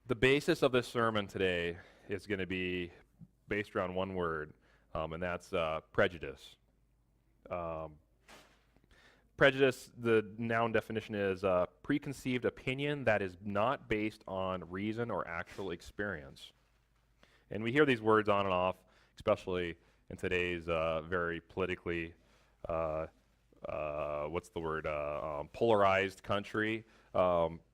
The basis of this sermon today is going to be based around one word, and that's prejudice. Um, Prejudice, the noun definition is preconceived opinion that is not based on reason or actual experience. And we hear these words on and off, especially in today's very politically, uh, polarized country,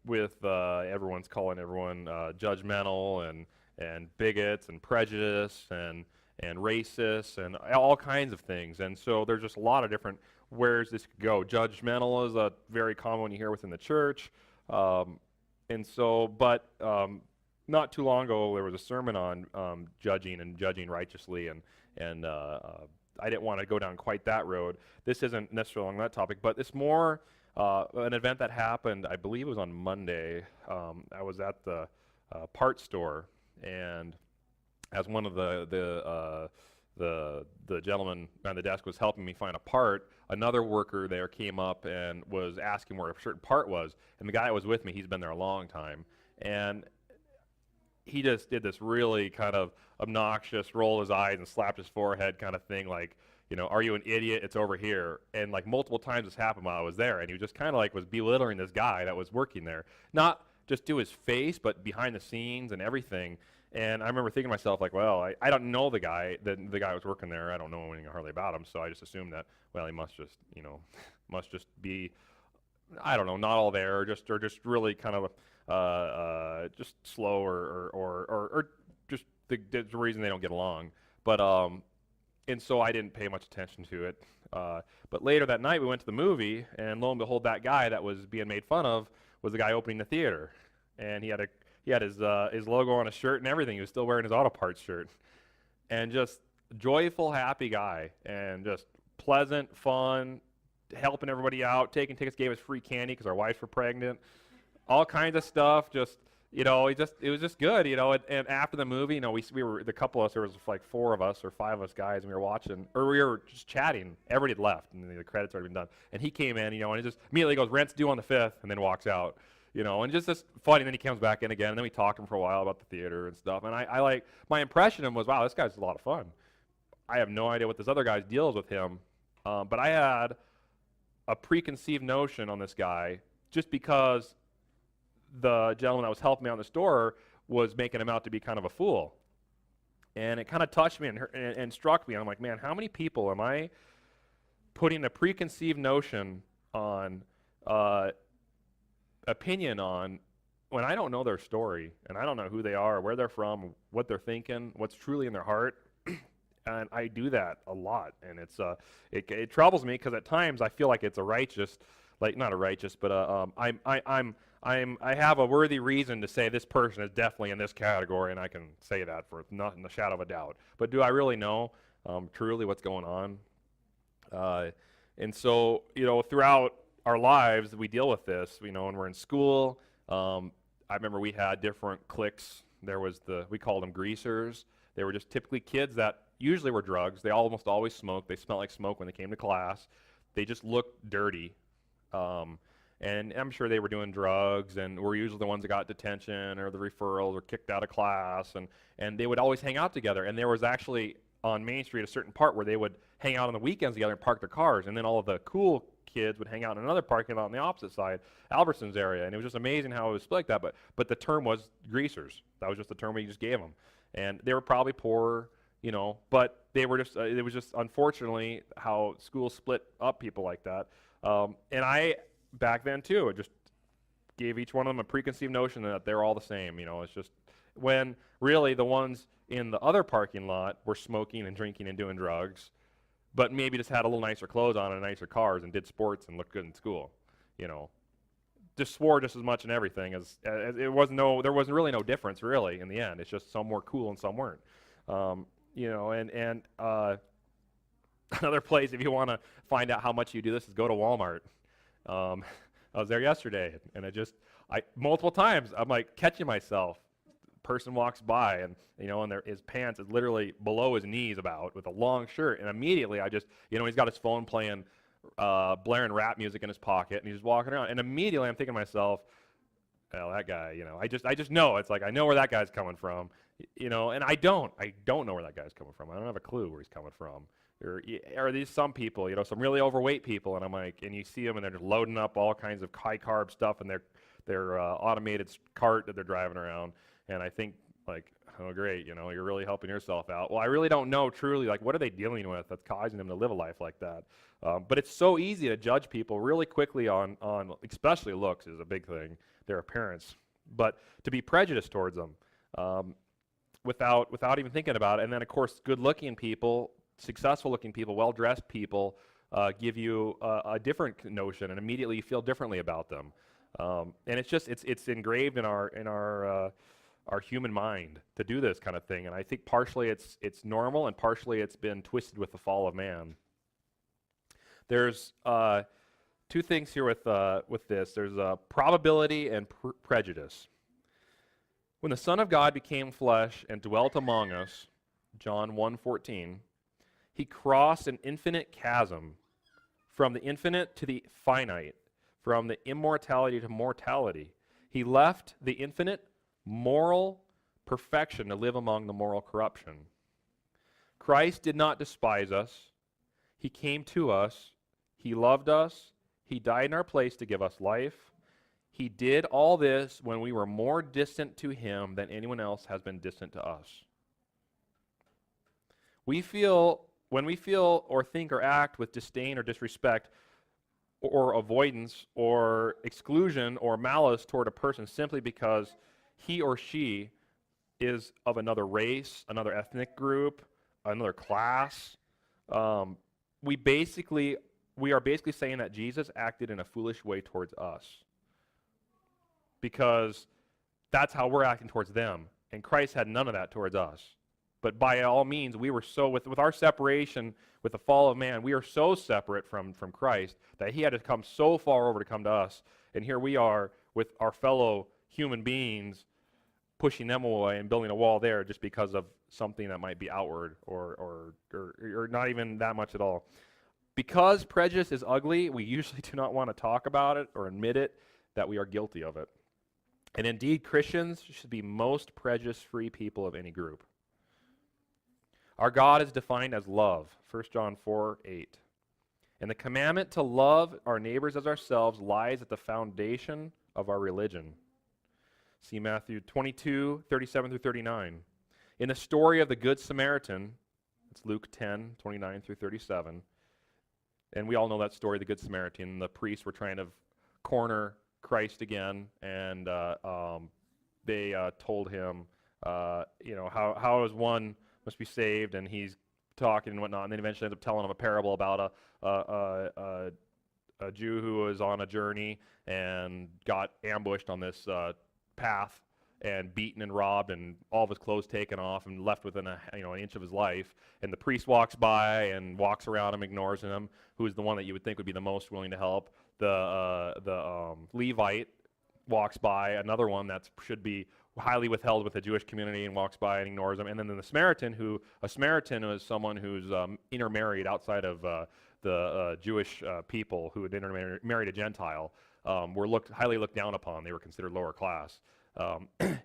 with everyone's calling everyone judgmental and bigots and prejudice and racist and all kinds of things. And so there's just a lot of different where's this could go. Judgmental is a very common one you hear within the church. And so, but not too long ago, there was a sermon on judging and judging righteously, and I didn't want to go down quite that road. This isn't necessarily on that topic, but it's more an event that happened, I believe it was on Monday. I was at the part store, and as one of the gentleman behind the desk was helping me find a part, another worker there came up and was asking where a certain part was, and the guy that was with me, he's been there a long time, and he just did this really kind of obnoxious roll his eyes and slapped his forehead kind of thing, like, you know, are you an idiot? It's over here. And like multiple times this happened while I was there, and he just kind of like was belittling this guy that was working there, not just to his face, but behind the scenes and everything. And I remember thinking to myself, like, well, I don't know the guy that was working there. I don't know anything hardly about him, so I just assumed that, well, he must just, you know, must just be, I don't know, not all there, or just really kind of just slow, or just the reason they don't get along. But and so I didn't pay much attention to it. But later that night we went to the movie, and lo and behold, that guy that was being made fun of was the guy opening the theater, and he had his logo on his shirt and everything. He was still wearing his auto parts shirt, and just joyful, happy guy, and just pleasant, fun, helping everybody out, taking tickets, gave us free candy because our wives were pregnant, all kinds of stuff. Just, you know, it was just good, you know. And after the movie, you know, we were, the couple of us, there was like 4 of us or 5 of us guys, and we were watching, or we were just chatting. Everybody had left, and the credits had already been done. And he came in, you know, and he just immediately goes, "Rent's due on the 5th," and then walks out. You know, and just this funny. And then he comes back in again, and then we talked to him for a while about the theater and stuff. And I like, my impression of him was, wow, this guy's a lot of fun. I have no idea what this other guy's deal is with him, but I had a preconceived notion on this guy just because the gentleman that was helping me out in the store was making him out to be kind of a fool. And it kind of touched me and struck me. And I'm like, man, how many people am I putting a preconceived notion on, opinion on, when I don't know their story, and I don't know who they are, where they're from, what they're thinking, what's truly in their heart. And I do that a lot, and it troubles me, because at times I feel like it's a righteous, like, not a righteous, but I have a worthy reason to say this person is definitely in this category, and I can say that for not in the shadow of a doubt. But do I really know truly what's going on? And so, you know, throughout our lives, we deal with this. You know, when we're in school, I remember we had different cliques. There was we called them greasers. They were just typically kids that usually were drugs. They almost always smoked. They smelled like smoke when they came to class. They just looked dirty. And I'm sure they were doing drugs, and were usually the ones that got detention or the referrals or kicked out of class. And they would always hang out together. And there was actually on Main Street a certain part where they would hang out on the weekends together and park their cars. And then all of the cool kids would hang out in another parking lot on the opposite side, Albertson's area. And it was just amazing how it was split like that. But the term was greasers. That was just the term we just gave them. And they were probably poor, you know, but they were just, it was just unfortunately how schools split up people like that. And I, back then too, it just gave each one of them a preconceived notion that they're all the same. You know, it's just, when really the ones in the other parking lot were smoking and drinking and doing drugs, but maybe just had a little nicer clothes on and nicer cars and did sports and looked good in school. You know, just swore just as much and everything as there was really no difference really in the end. It's just some were cool and some weren't. You know, and another place, if you want to find out how much you do this, is go to Walmart. I was there yesterday, and I multiple times I'm like catching myself. Person walks by, and you know, and his pants is literally below his knees about, with a long shirt, and immediately I just, you know, he's got his phone playing, blaring rap music in his pocket, and he's just walking around, and immediately I'm thinking to myself, well, that guy, I just know. It's like, I know where that guy's coming from, and I don't know where that guy's coming from. I don't have a clue where he's coming from. Or these some people, some really overweight people, and I'm like, and you see them, and they're just loading up all kinds of high carb stuff in their automated cart that they're driving around, and I think, like, oh great, you're really helping yourself out. Well, I really don't know truly, like, what are they dealing with that's causing them to live a life like that? But it's so easy to judge people really quickly on especially looks is a big thing, their appearance, but to be prejudiced towards them without even thinking about it. And then, of course, good-looking people, successful-looking people, well-dressed people give you a different notion, and immediately you feel differently about them. And it's engraved in our human mind to do this kind of thing. And I think partially it's normal, and partially it's been twisted with the fall of man. There's two things here with this. There's probability and prejudice. When the Son of God became flesh and dwelt among us, John 1:14, he crossed an infinite chasm from the infinite to the finite, from the immortality to mortality. He left the infinite moral perfection to live among the moral corruption. Christ did not despise us. He came to us. He loved us. He died in our place to give us life. He did all this when we were more distant to him than anyone else has been distant to us. When we feel or think or act with disdain or disrespect or avoidance or exclusion or malice toward a person simply because he or she is of another race, another ethnic group, another class, we are basically saying that Jesus acted in a foolish way towards us, because that's how we're acting towards them, and Christ had none of that towards us. But by all means, we were so, with our separation, with the fall of man, we are so separate from Christ that he had to come so far over to come to us. And here we are with our fellow human beings, pushing them away and building a wall there just because of something that might be outward or not even that much at all. Because prejudice is ugly, we usually do not want to talk about it or admit it, that we are guilty of it. And indeed, Christians should be most prejudice-free people of any group. Our God is defined as love, 1 John 4:8. And the commandment to love our neighbors as ourselves lies at the foundation of our religion. See Matthew 22:37-39. In the story of the Good Samaritan, it's Luke 10:29-37, and we all know that story, the Good Samaritan. The priests were trying to corner Christ again, and they told him, how is one must be saved, and he's talking and whatnot, and then eventually ends up telling him a parable about a Jew who was on a journey and got ambushed on this path and beaten and robbed and all of his clothes taken off and left within an inch of his life. And the priest walks by and walks around him, ignores him, who is the one that you would think would be the most willing to help. The Levite walks by, another one that should be highly withheld with the Jewish community, and walks by and ignores him. And then the Samaritan, a Samaritan is someone who's intermarried outside of the Jewish people, who had intermarried a Gentile, were highly looked down upon. They were considered lower class.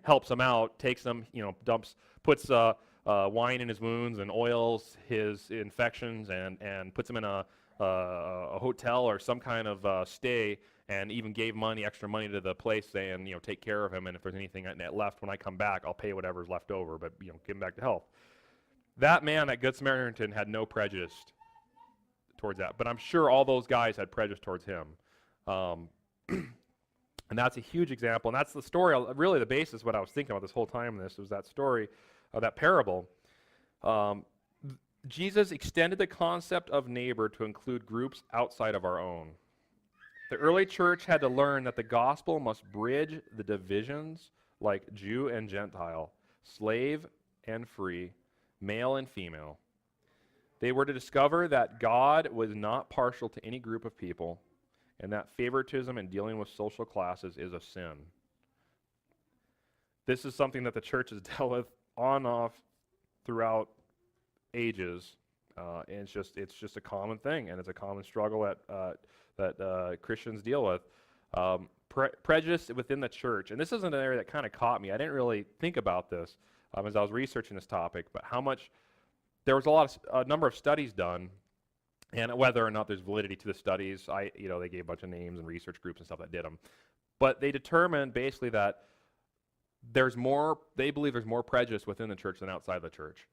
Helps him out, takes him, puts wine in his wounds and oils his infections, and puts him in a hotel or some kind of stay, and even gave extra money to the place, saying, take care of him, and if there's anything left when I come back, I'll pay whatever's left over, but give him back to health. That man, that Good Samaritan, had no prejudice towards that, but I'm sure all those guys had prejudice towards him. And that's a huge example, and that's the story, really the basis of what I was thinking about this whole time. This was that story, that parable. Jesus extended the concept of neighbor to include groups outside of our own. The early church had to learn that the gospel must bridge the divisions like Jew and Gentile, slave and free, male and female. They were to discover that God was not partial to any group of people, and that favoritism in dealing with social classes is a sin. This is something that the church has dealt with on and off throughout ages, and it's just a common thing, and it's a common struggle that Christians deal with. prejudice within the church. And this is an area that kind of caught me. I didn't really think about this as I was researching this topic, but how much there was a number of studies done, and whether or not there's validity to the studies, they gave a bunch of names and research groups and stuff that did them. But they determined basically that they believe there's more prejudice within the church than outside the church.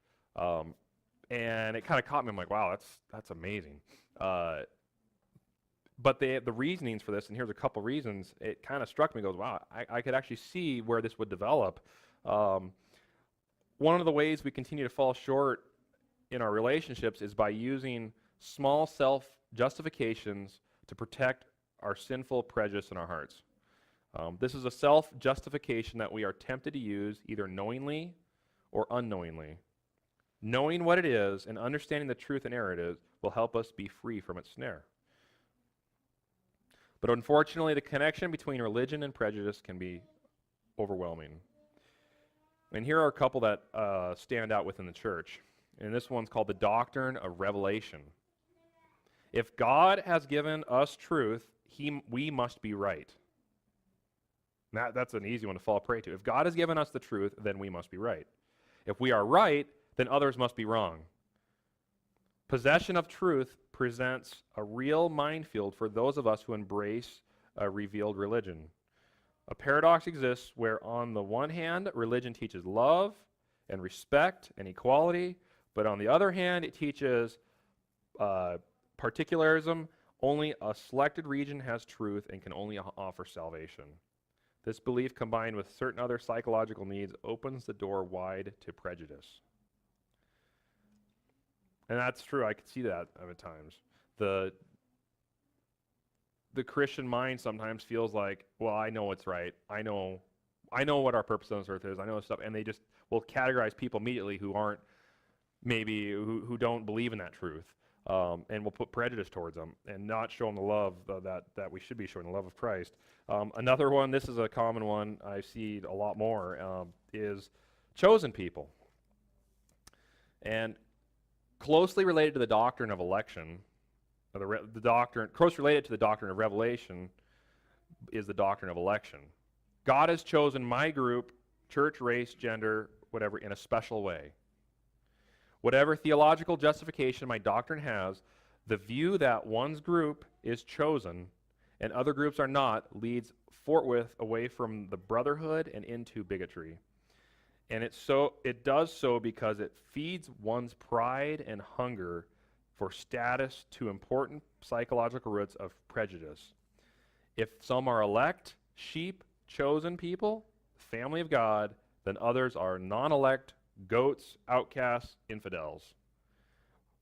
And it kind of caught me. I'm like, wow, that's amazing. But the reasonings for this, and here's a couple reasons, it kind of struck me, goes, wow, I could actually see where this would develop. One of the ways we continue to fall short in our relationships is by using small self-justifications to protect our sinful prejudice in our hearts. This is a self-justification that we are tempted to use either knowingly or unknowingly. Knowing what it is and understanding the truth and error it is will help us be free from its snare. But unfortunately, the connection between religion and prejudice can be overwhelming. And here are a couple that stand out within the church. And this one's called the doctrine of revelation. If God has given us truth, we must be right. That's an easy one to fall prey to. If God has given us the truth, then we must be right. If we are right, then others must be wrong. Possession of truth presents a real minefield for those of us who embrace a revealed religion. A paradox exists where, on the one hand, religion teaches love and respect and equality, but on the other hand, it teaches particularism. Only a selected region has truth and can only offer salvation. This belief, combined with certain other psychological needs, opens the door wide to prejudice. And that's true. I could see that at times. The Christian mind sometimes feels like, well, I know what's right. I know what our purpose on this earth is. I know this stuff, and they just will categorize people immediately who aren't maybe who don't believe in that truth, and will put prejudice towards them and not show them the love that we should be showing, the love of Christ. Another one, this is a common one I see a lot more, is chosen people. And closely related to the doctrine of election, closely related to the doctrine of revelation, is the doctrine of election. God has chosen my group, church, race, gender, whatever, in a special way. Whatever theological justification my doctrine has, the view that one's group is chosen and other groups are not leads forthwith away from the brotherhood and into bigotry. And it does so because it feeds one's pride and hunger for status to important psychological roots of prejudice. If some are elect, sheep, chosen people, family of God, then others are non-elect, goats, outcasts, infidels.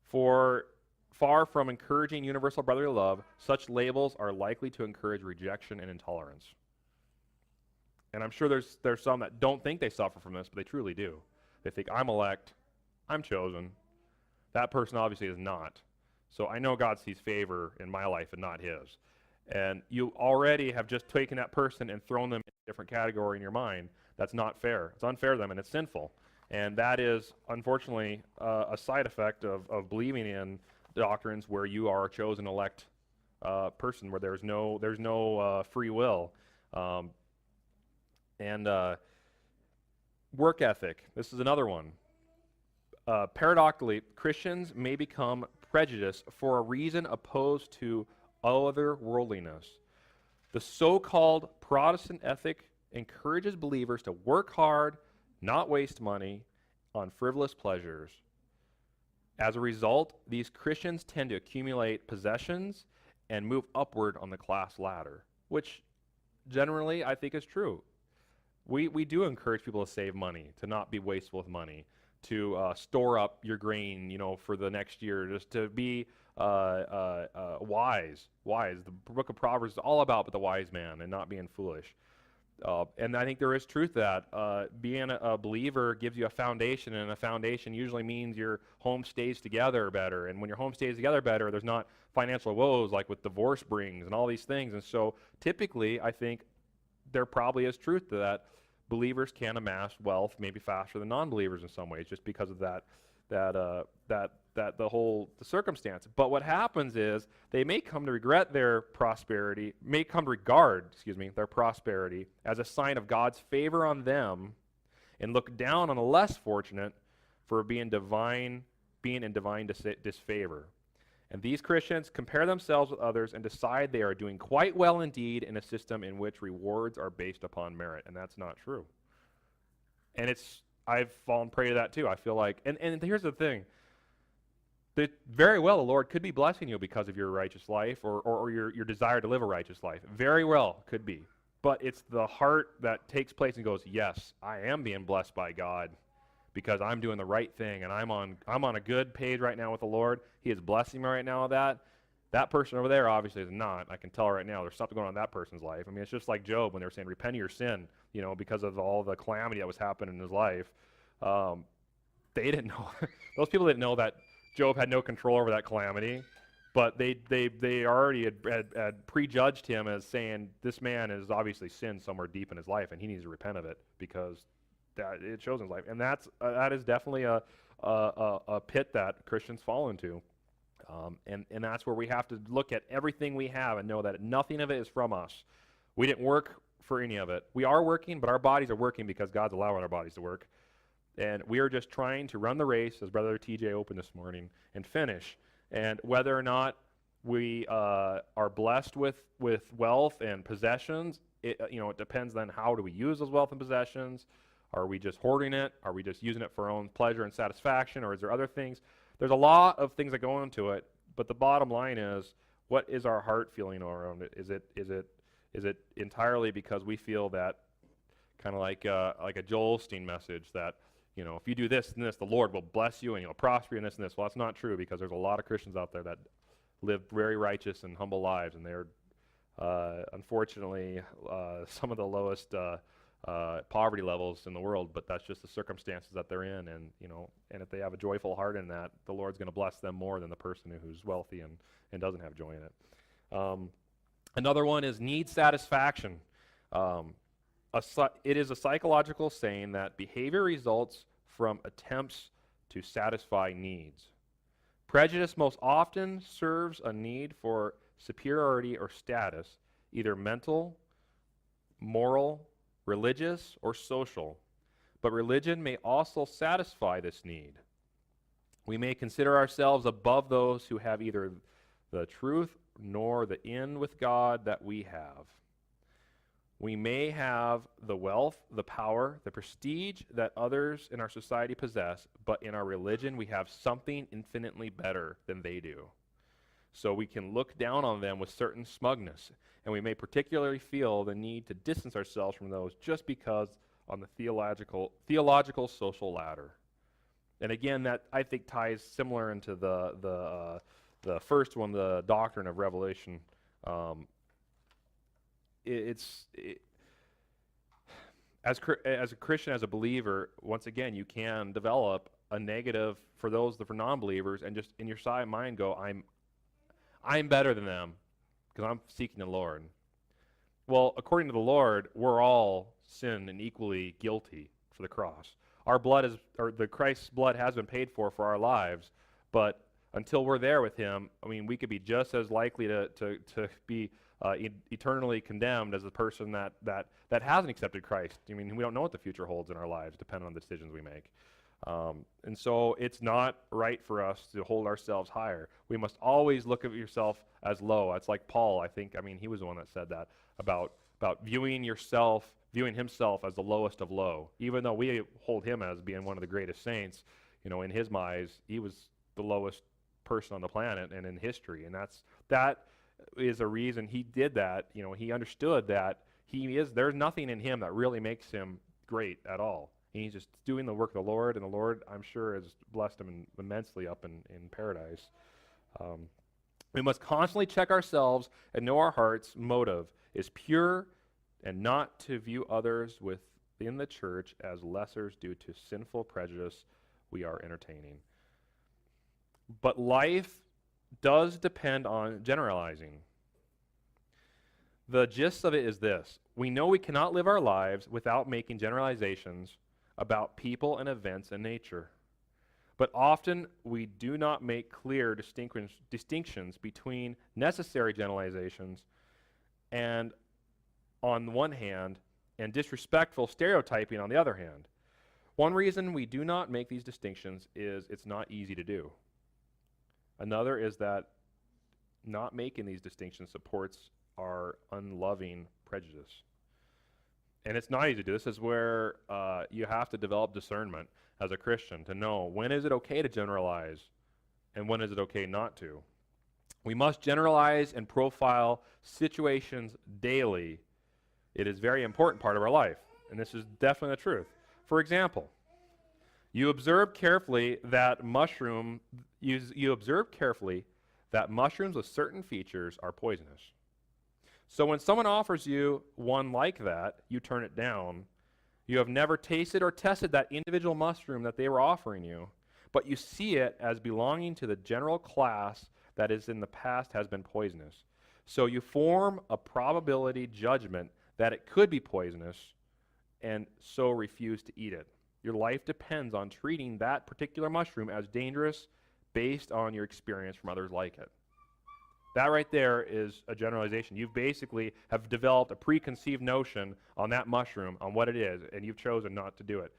For far from encouraging universal brotherly love, such labels are likely to encourage rejection and intolerance. And I'm sure there's some that don't think they suffer from this, but they truly do. They think, I'm elect, I'm chosen. That person obviously is not. So I know God sees favor in my life and not his. And you already have just taken that person and thrown them in a different category in your mind. That's not fair. It's unfair to them, and it's sinful. And that is, unfortunately, a side effect of believing in doctrines where you are a chosen elect person, where there's no free will. And work ethic. This is another one. Paradoxically, Christians may become prejudiced for a reason opposed to otherworldliness. The so-called Protestant ethic encourages believers to work hard, not waste money on frivolous pleasures. As a result, these Christians tend to accumulate possessions and move upward on the class ladder, which generally I think is true. We do encourage people to save money, to not be wasteful with money, to store up your grain, for the next year, just to be wise. The book of Proverbs is all about the wise man and not being foolish. And I think there is truth to that. Being a believer gives you a foundation, and a foundation usually means your home stays together better. And when your home stays together better, there's not financial woes like with divorce brings and all these things. And so typically, I think there probably is truth to that. Believers can amass wealth maybe faster than non-believers in some ways, just because of that the circumstance. But what happens is they may come to regret their prosperity, may come to regard, their prosperity as a sign of God's favor on them, and look down on the less fortunate for being in divine disfavor. And these Christians compare themselves with others and decide they are doing quite well indeed in a system in which rewards are based upon merit, and that's not true. And I've fallen prey to that too. I feel like, and here's the thing, that very well the Lord could be blessing you because of your righteous life or your desire to live a righteous life. Very well could be. But it's the heart that takes place and goes, yes, I am being blessed by God because I'm doing the right thing, and I'm on a good page right now with the Lord. He is blessing me right now with that. That person over there obviously is not. I can tell right now there's something going on in that person's life. I mean, it's just like Job when they were saying, repent of your sin, because of all the calamity that was happening in his life. They didn't know. Those people didn't know that Job had no control over that calamity, but they already had prejudged him as saying, this man has obviously sinned somewhere deep in his life, and he needs to repent of it because that it shows in his life. And that is definitely a pit that Christians fall into. And that's where we have to look at everything we have and know that nothing of it is from us. We didn't work for any of it. We are working, but our bodies are working because God's allowing our bodies to work. And we are just trying to run the race, as Brother TJ opened this morning, and finish. And whether or not we are blessed with wealth and possessions, it depends on how do we use those wealth and possessions. Are we just hoarding it? Are we just using it for our own pleasure and satisfaction? Or is there other things? There's a lot of things that go into it, but the bottom line is, what is our heart feeling around it? Is it entirely because we feel that, kind of like a Joel Osteen message, that if you do this and this, the Lord will bless you and He'll prosper you in this and this? Well, that's not true, because there's a lot of Christians out there that live very righteous and humble lives, and they're unfortunately some of the lowest poverty levels in the world, but that's just the circumstances that they're in, and and if they have a joyful heart in that, the Lord's going to bless them more than the person who's wealthy and doesn't have joy in it. Another one is need satisfaction. It is a psychological saying that behavior results from attempts to satisfy needs. Prejudice most often serves a need for superiority or status, either mental, moral, religious, or social. But religion may also satisfy this need. We may consider ourselves above those who have either the truth nor the end with God that we have. We may have the wealth, the power, the prestige that others in our society possess, but in our religion we have something infinitely better than they do. So we can look down on them with certain smugness, and we may particularly feel the need to distance ourselves from those just because on the theological social ladder. And again, that I think ties similar into the first one, the doctrine of revelation. As a Christian, as a believer, once again, you can develop a negative for non-believers, and just in your side mind go, I'm better than them because I'm seeking the Lord. Well, according to the Lord, we're all sin and equally guilty for the cross. The Christ's blood has been paid for our lives, but until we're there with Him, I mean, we could be just as likely to be eternally condemned as the person that hasn't accepted Christ. I mean, we don't know what the future holds in our lives, depending on the decisions we make. And so it's not right for us to hold ourselves higher. We must always look at yourself as low. It's like Paul, he was the one that said that about viewing himself as the lowest of low. Even though we hold him as being one of the greatest saints, in his eyes, he was the lowest person on the planet and in history. And that is a reason he did that. He understood that there's nothing in him that really makes him great at all. He's just doing the work of the Lord, and the Lord, I'm sure, has blessed him immensely up in paradise. We must constantly check ourselves and know our heart's motive is pure, and not to view others within the church as lessers due to sinful prejudice we are entertaining. But life does depend on generalizing. The gist of it is this: we know we cannot live our lives without making generalizations about people and events in nature. But often we do not make clear distinctions between necessary generalizations and on one hand, and disrespectful stereotyping on the other hand. One reason we do not make these distinctions is it's not easy to do. Another is that not making these distinctions supports our unloving prejudice. And it's not easy to do. This is where you have to develop discernment as a Christian to know when is it okay to generalize and when is it okay not to. We must generalize and profile situations daily. It is a very important part of our life, and this is definitely the truth. For example, you observe carefully that mushrooms with certain features are poisonous. So when someone offers you one like that, you turn it down. You have never tasted or tested that individual mushroom that they were offering you, but you see it as belonging to the general class that is in the past has been poisonous. So you form a probability judgment that it could be poisonous and so refuse to eat it. Your life depends on treating that particular mushroom as dangerous based on your experience from others like it. That right there is a generalization. You basically have developed a preconceived notion on that mushroom, on what it is, and you've chosen not to do it.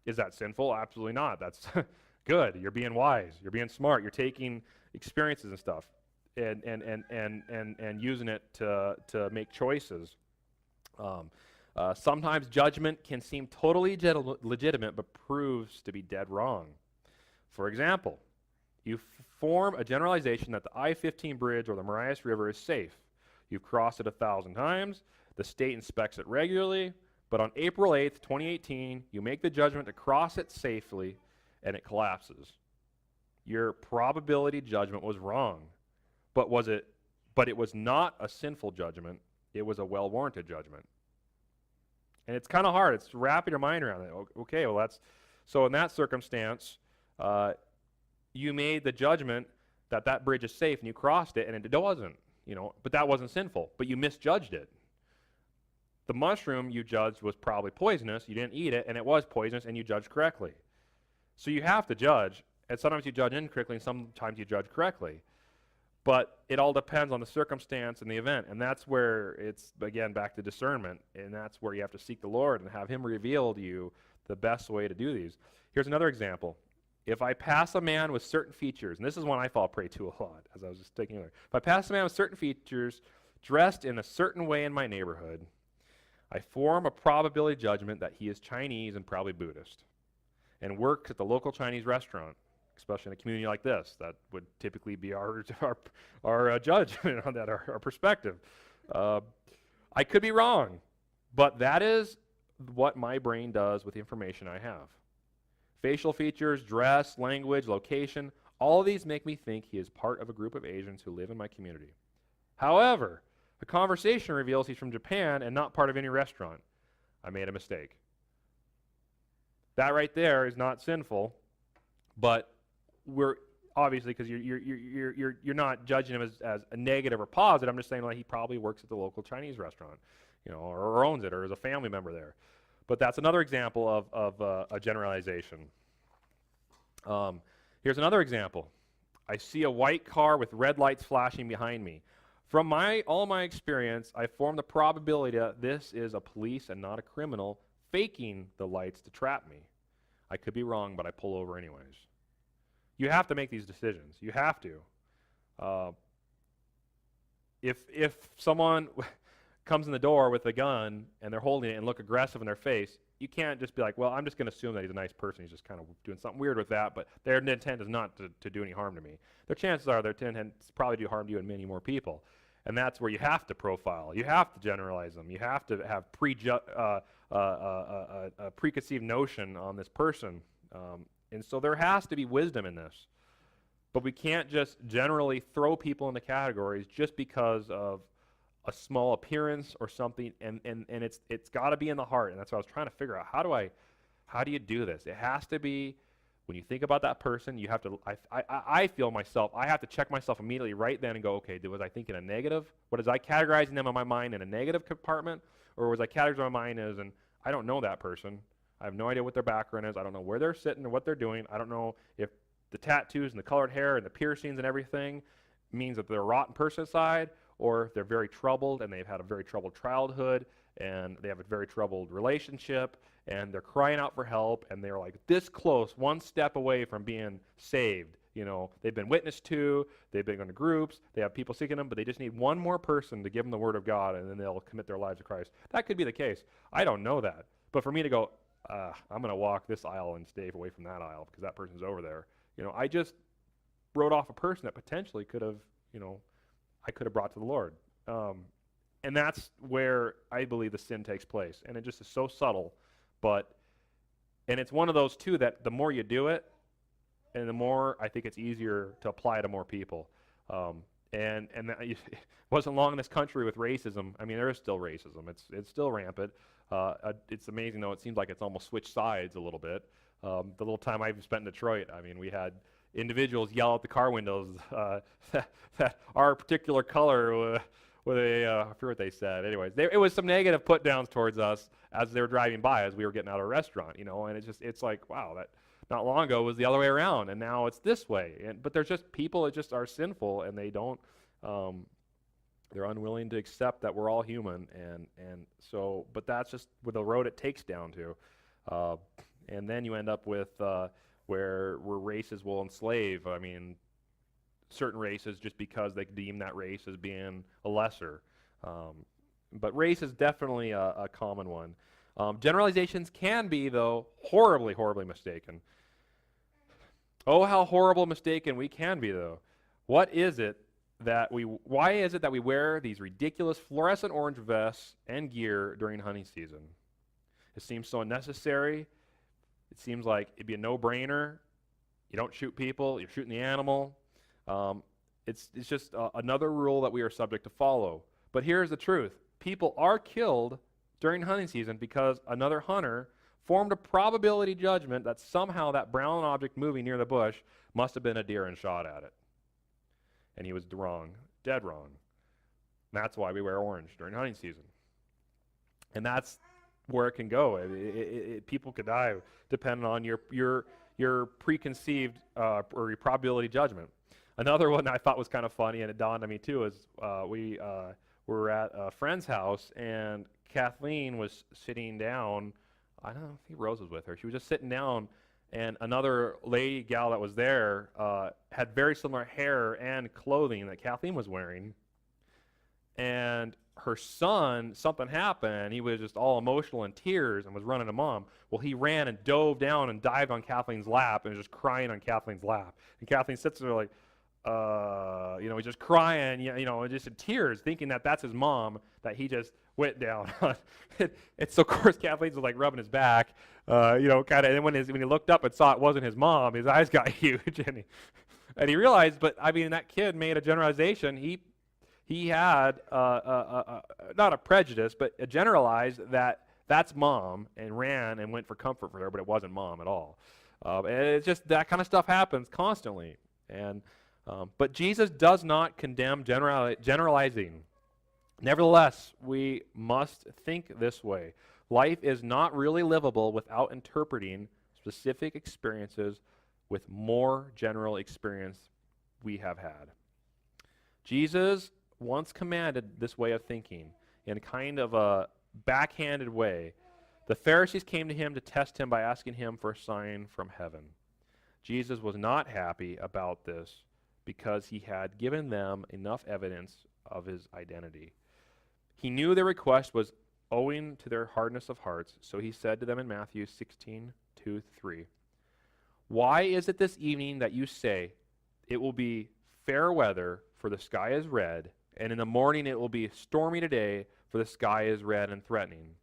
Is that sinful? Absolutely not. That's good. You're being wise. You're being smart. You're taking experiences and stuff and using it to make choices. Sometimes judgment can seem totally legitimate but proves to be dead wrong. For example, you form a generalization that the I-15 bridge or the Marias River is safe. You've crossed it 1,000 times. The state inspects it regularly. But on April 8th, 2018, you make the judgment to cross it safely, and it collapses. Your probability judgment was wrong. But it was not a sinful judgment. It was a well-warranted judgment. And it's kind of hard. It's wrapping your mind around it. Okay, well, so in that circumstance, you made the judgment that that bridge is safe, and you crossed it, and it wasn't, but that wasn't sinful. But you misjudged it. The mushroom you judged was probably poisonous. You didn't eat it, and it was poisonous, and you judged correctly. So you have to judge, and sometimes you judge incorrectly, and sometimes you judge correctly. But it all depends on the circumstance and the event, and that's where it's, again, back to discernment, and that's where you have to seek the Lord and have Him reveal to you the best way to do these. Here's another example. If I pass a man with certain features, and this is one I fall prey to a lot, as I was just taking earlier. If I pass a man with certain features, dressed in a certain way in my neighborhood, I form a probability judgment that he is Chinese and probably Buddhist, and works at the local Chinese restaurant, especially in a community like this. That would typically be our judgment on that, our perspective. I could be wrong, but that is what my brain does with the information I have. Facial features, dress, language, location, all of these make me think he is part of a group of Asians who live in my community. However, the conversation reveals he's from Japan and not part of any restaurant. I made a mistake. That right there is not sinful, but we're obviously, because you're not judging him as a negative or positive. I'm just saying, like, he probably works at the local Chinese restaurant, or owns it, or is a family member there. But that's another example of a generalization. Here's another example. I see a white car with red lights flashing behind me. From all my experience, I form the probability that this is a police and not a criminal faking the lights to trap me. I could be wrong, but I pull over anyways. You have to make these decisions. You have to. If someone comes in the door with a gun and they're holding it and look aggressive in their face, you can't just be like, well, I'm just going to assume that he's a nice person. He's just kind of doing something weird with that, but their intent is not to do any harm to me. Their chances are their intent is probably do harm to you and many more people. And that's where you have to profile. You have to generalize them. You have to have a preconceived notion on this person. And so there has to be wisdom in this. But we can't just generally throw people into categories just because of a small appearance or something, and it's got to be in the heart. And that's what I was trying to figure out. How do you do this? It has to be, when you think about that person, you have to, I feel myself, I have to check myself immediately right then and go, okay, was I thinking a negative? Was I categorizing them in my mind in a negative compartment? Or was I categorizing my mind as I don't know that person. I have no idea what their background is. I don't know where they're sitting or what they're doing. I don't know if the tattoos and the colored hair and the piercings and everything means that they're a rotten person inside, or if they're very troubled and they've had a very troubled childhood and they have a very troubled relationship and they're crying out for help and they're like this close, one step away from being saved. You know, they've been witnessed to, they've been going to groups, they have people seeking them, but they just need one more person to give them the word of God, and then they'll commit their lives to Christ. That could be the case. I don't know that. But for me to go, I'm going to walk this aisle and stay away from that aisle because that person's over there. You know, I just wrote off a person that potentially could have, you know, I could have brought to the Lord. And that's where I believe the sin takes place. And it just is so subtle. And it's one of those, too, that the more you do it, and the more I think it's easier to apply to more people. And it wasn't long in this country with racism. I mean, there is still racism. It's still rampant. It's amazing, though. It seems like it's almost switched sides a little bit. The little time I've spent in Detroit, I mean, we had individuals yell out the car windows that our particular color, I forget what they said. Anyways, it was some negative put downs towards us as they were driving by as we were getting out of a restaurant, you know. And it's like, wow, that not long ago was the other way around, and now it's this way. But there's just people that just are sinful, and they don't. They're unwilling to accept that we're all human, and so. But that's just where the road it takes down to, and then you end up with where races will enslave. I mean, certain races just because they deem that race as being a lesser. But race is definitely a common one. Generalizations can be, though, horribly, horribly mistaken. Oh, how horrible mistaken we can be, though. Why is it that we wear these ridiculous fluorescent orange vests and gear during hunting season? It seems so unnecessary. It seems like it'd be a no-brainer. You don't shoot people, you're shooting the animal. It's just another rule that we are subject to follow. But here's the truth. People are killed during hunting season because another hunter formed a probability judgment that somehow that brown object moving near the bush must have been a deer and shot at it. And he was wrong, dead wrong. And that's why we wear orange during hunting season. And that's where it can go. People could die depending on your preconceived or your probability judgment. Another one I thought was kind of funny, and it dawned on me too, is we were at a friend's house, and Kathleen was sitting down. I don't know, I think Rose was with her. She was just sitting down, and another gal that was there had very similar hair and clothing that Kathleen was wearing. And her son, something happened. He was just all emotional in tears and was running to Mom. Well, he ran and dove down and dived on Kathleen's lap and was just crying on Kathleen's lap. And Kathleen sits there like, he's just crying, just in tears, thinking that that's his mom, that he just went down on. And so, of course, Kathleen's like rubbing his back, kind of. And when he looked up and saw it wasn't his mom, his eyes got huge, and he realized. But I mean, that kid made a generalization. He had not a prejudice, but a generalized that that's Mom, and ran and went for comfort for her, but it wasn't Mom at all. And it's just that kind of stuff happens constantly. And but Jesus does not condemn generalizing. Nevertheless, we must think this way. Life is not really livable without interpreting specific experiences with more general experience we have had. Jesus once commanded this way of thinking in kind of a backhanded way. The Pharisees came to him to test him by asking him for a sign from heaven. Jesus was not happy about this because he had given them enough evidence of his identity. He knew their request was owing to their hardness of hearts, so he said to them in Matthew 16:2-3, "Why is it this evening that you say, 'It will be fair weather, for the sky is red,' and in the morning it will be stormy today, for the sky is red and threatening?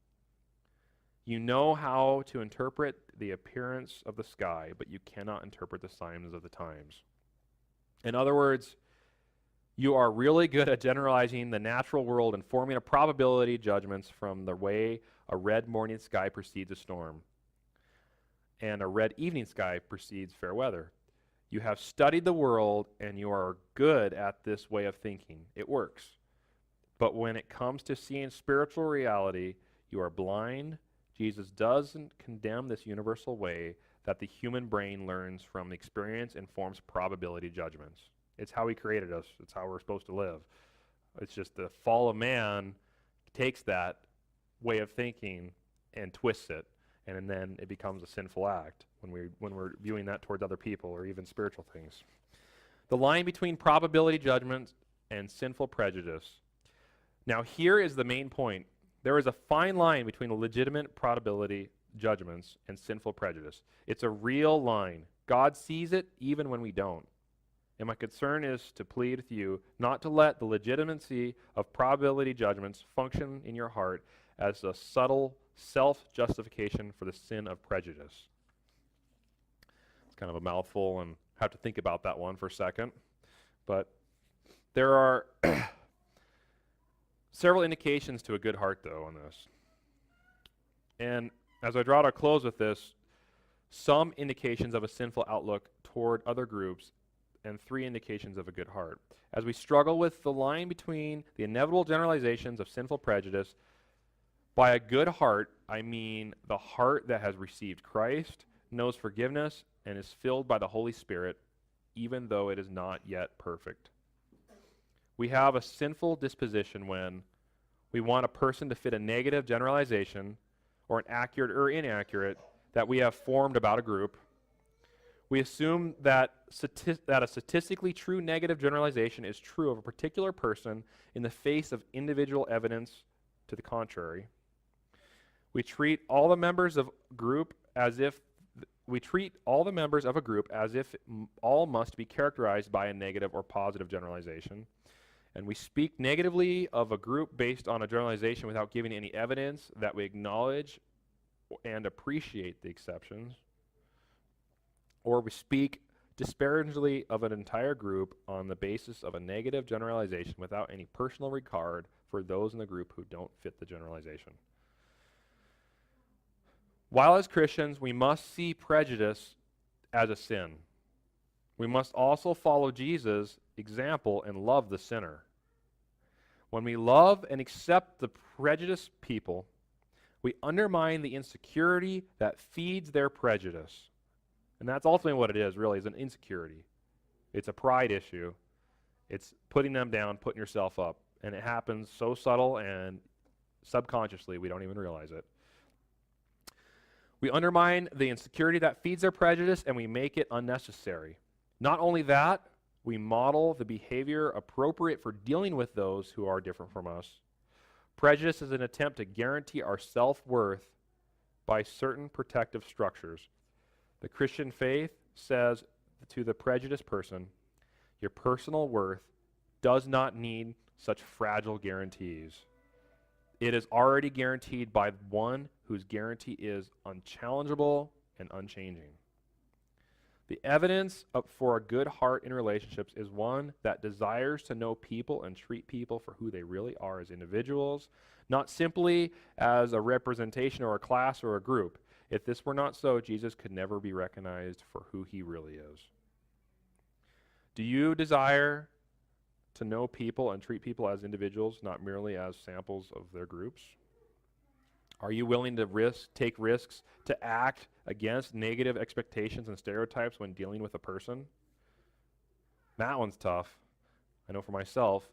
You know how to interpret the appearance of the sky, but you cannot interpret the signs of the times." In other words, you are really good at generalizing the natural world and forming a probability judgments from the way a red morning sky precedes a storm and a red evening sky precedes fair weather. You have studied the world and you are good at this way of thinking. It works. But when it comes to seeing spiritual reality, you are blind, Jesus doesn't condemn this universal way that the human brain learns from experience and forms probability judgments. It's how he created us. It's how we're supposed to live. It's just the fall of man takes that way of thinking and twists it, and then it becomes a sinful act when we're viewing that towards other people or even spiritual things. The line between probability judgment and sinful prejudice. Now here is the main point. There is a fine line between legitimate probability judgments and sinful prejudice. It's a real line. God sees it even when we don't. And my concern is to plead with you not to let the legitimacy of probability judgments function in your heart as a subtle self-justification for the sin of prejudice. It's kind of a mouthful, and I have to think about that one for a second. But there are several indications to a good heart, though, on this. And as I draw to a close with this, some indications of a sinful outlook toward other groups and 3 indications of a good heart. As we struggle with the line between the inevitable generalizations of sinful prejudice, by a good heart, I mean the heart that has received Christ, knows forgiveness, and is filled by the Holy Spirit, even though it is not yet perfect. We have a sinful disposition when we want a person to fit a negative generalization or an accurate or inaccurate that we have formed about a group. We assume that a statistically true negative generalization is true of a particular person in the face of individual evidence to the contrary. We treat all the members of a group as if all must be characterized by a negative or positive generalization. And we speak negatively of a group based on a generalization without giving any evidence that we acknowledge and appreciate the exceptions. Or we speak disparagingly of an entire group on the basis of a negative generalization without any personal regard for those in the group who don't fit the generalization. While as Christians, we must see prejudice as a sin. We must also follow Jesus' example and love the sinner. When we love and accept the prejudiced people, we undermine the insecurity that feeds their prejudice. And that's ultimately what it is, really, is an insecurity. It's a pride issue. It's putting them down, putting yourself up. And it happens so subtle and subconsciously we don't even realize it. We undermine the insecurity that feeds their prejudice and we make it unnecessary. Not only that, we model the behavior appropriate for dealing with those who are different from us. Prejudice is an attempt to guarantee our self-worth by certain protective structures. The Christian faith says to the prejudiced person, your personal worth does not need such fragile guarantees. It is already guaranteed by one whose guarantee is unchallengeable and unchanging. The evidence for a good heart in relationships is one that desires to know people and treat people for who they really are as individuals, not simply as a representation or a class or a group. If this were not so, Jesus could never be recognized for who he really is. Do you desire to know people and treat people as individuals, not merely as samples of their groups? Are you willing to take risks to act against negative expectations and stereotypes when dealing with a person? That one's tough. I know for myself.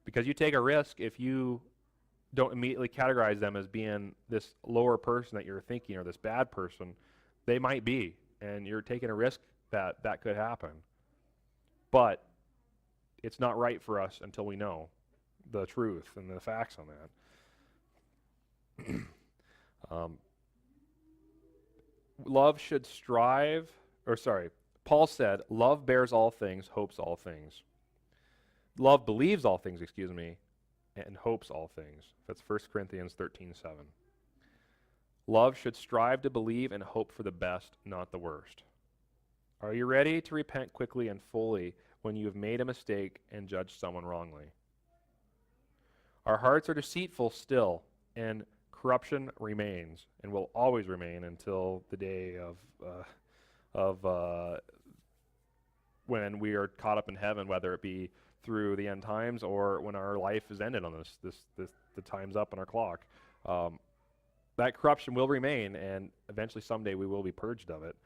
Because you take a risk if you don't immediately categorize them as being this lower person that you're thinking or this bad person. They might be, and you're taking a risk that that could happen. But it's not right for us until we know the truth and the facts on that. Paul said, love bears all things, hopes all things. Love believes all things, and hopes all things. That's 1 Corinthians 13:7. Love should strive to believe and hope for the best, not the worst. Are you ready to repent quickly and fully when you have made a mistake and judged someone wrongly? Our hearts are deceitful still, and corruption remains and will always remain until the day of when we are caught up in heaven, whether it be through the end times or when our life is ended on the time's up on our clock. that corruption will remain, and eventually someday we will be purged of it.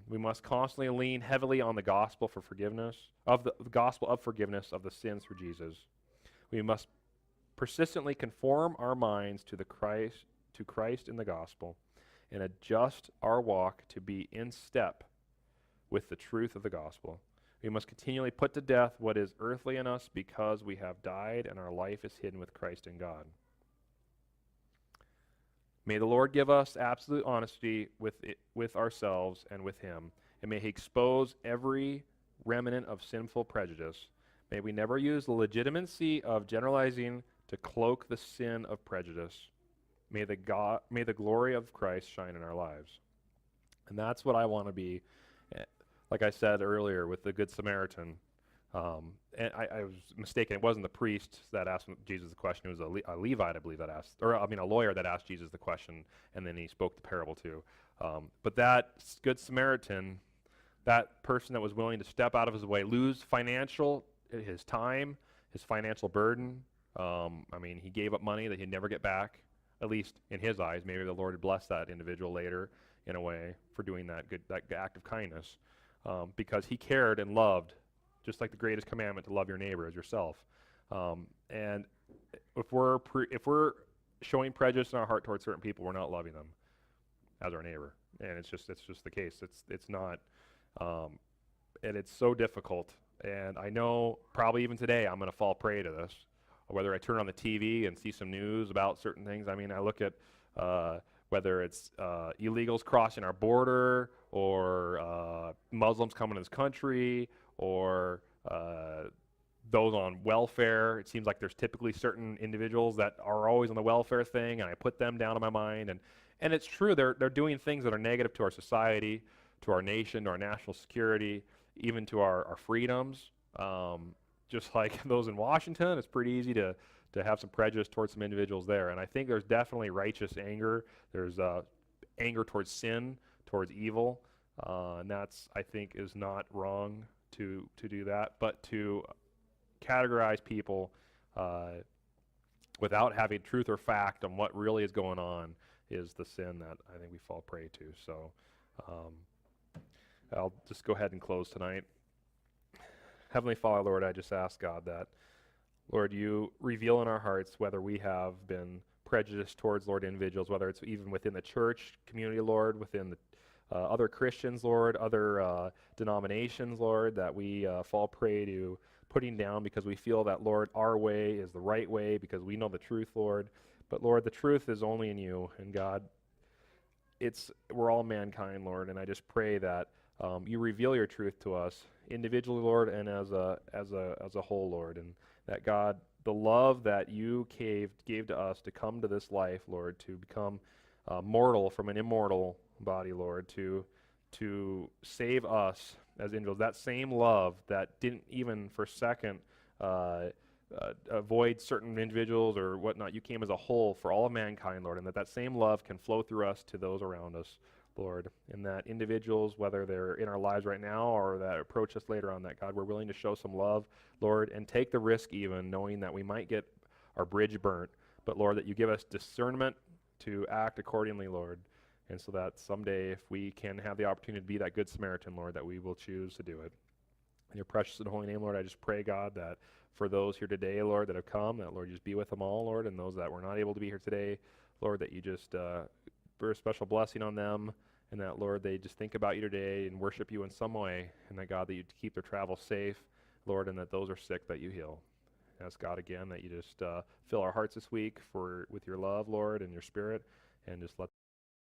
We must constantly lean heavily on the gospel for forgiveness, of the gospel of forgiveness of the sins through Jesus. We must persistently conform our minds to Christ in the gospel, and adjust our walk to be in step with the truth of the gospel. We must continually put to death what is earthly in us, because we have died and our life is hidden with Christ in God. May the Lord give us absolute honesty with ourselves and with Him, and may He expose every remnant of sinful prejudice. May we never use the legitimacy of generalizing to cloak the sin of prejudice. May the glory of Christ shine in our lives. And that's what I want to be, like I said earlier with the Good Samaritan. And I was mistaken. It wasn't the priest that asked Jesus the question. It was a Levite, I believe, that asked, a lawyer that asked Jesus the question, and then he spoke the parable too. But that Good Samaritan, that person that was willing to step out of his way, lose his time, his financial burden. He gave up money that he'd never get back, at least in his eyes. Maybe the Lord would bless that individual later in a way for doing that act of kindness, because he cared and loved, just like the greatest commandment, to love your neighbor as yourself. And if we're showing prejudice in our heart towards certain people, we're not loving them as our neighbor. And it's just the case. It's not, and it's so difficult. And I know probably even today I'm going to fall prey to this. Whether I turn on the TV and see some news about certain things. I look at whether it's illegals crossing our border, or Muslims coming to this country, or those on welfare. It seems like there's typically certain individuals that are always on the welfare thing, and I put them down in my mind. And it's true, they're doing things that are negative to our society, to our nation, to our national security, even to our freedoms. Just like those in Washington, it's pretty easy to have some prejudice towards some individuals there. And I think there's definitely righteous anger. There's anger towards sin, towards evil. And that's, I think, is not wrong to do that. But to categorize people without having truth or fact on what really is going on is the sin that I think we fall prey to. So I'll just go ahead and close tonight. Heavenly Father, Lord, I just ask, God, that, Lord, you reveal in our hearts whether we have been prejudiced towards, Lord, individuals, whether it's even within the church community, Lord, within the other Christians, Lord, other denominations, Lord, that we fall prey to putting down because we feel that, Lord, our way is the right way because we know the truth, Lord. But, Lord, the truth is only in you, and God, we're all mankind, Lord, and I just pray that you reveal your truth to us individually, Lord, and as a whole, Lord, and that, God, the love that you gave to us to come to this life, Lord, to become mortal from an immortal body, Lord, to save us as individuals, that same love that didn't even for a second avoid certain individuals or whatnot. You came as a whole for all of mankind, Lord, and that same love can flow through us to those around us, Lord, and that individuals, whether they're in our lives right now or that approach us later on, that, God, we're willing to show some love, Lord, and take the risk even knowing that we might get our bridge burnt, but, Lord, that you give us discernment to act accordingly, Lord, and so that someday if we can have the opportunity to be that Good Samaritan, Lord, that we will choose to do it. In your precious and holy name, Lord, I just pray, God, that for those here today, Lord, that have come, that, Lord, you just be with them all, Lord, and those that were not able to be here today, Lord, that you just a special blessing on them, and that, Lord, they just think about you today and worship you in some way, and that, God, that you keep their travel safe, Lord, and that those are sick, that you heal. Ask, God, again, that you just fill our hearts this week with your love, Lord, and your Spirit, and just let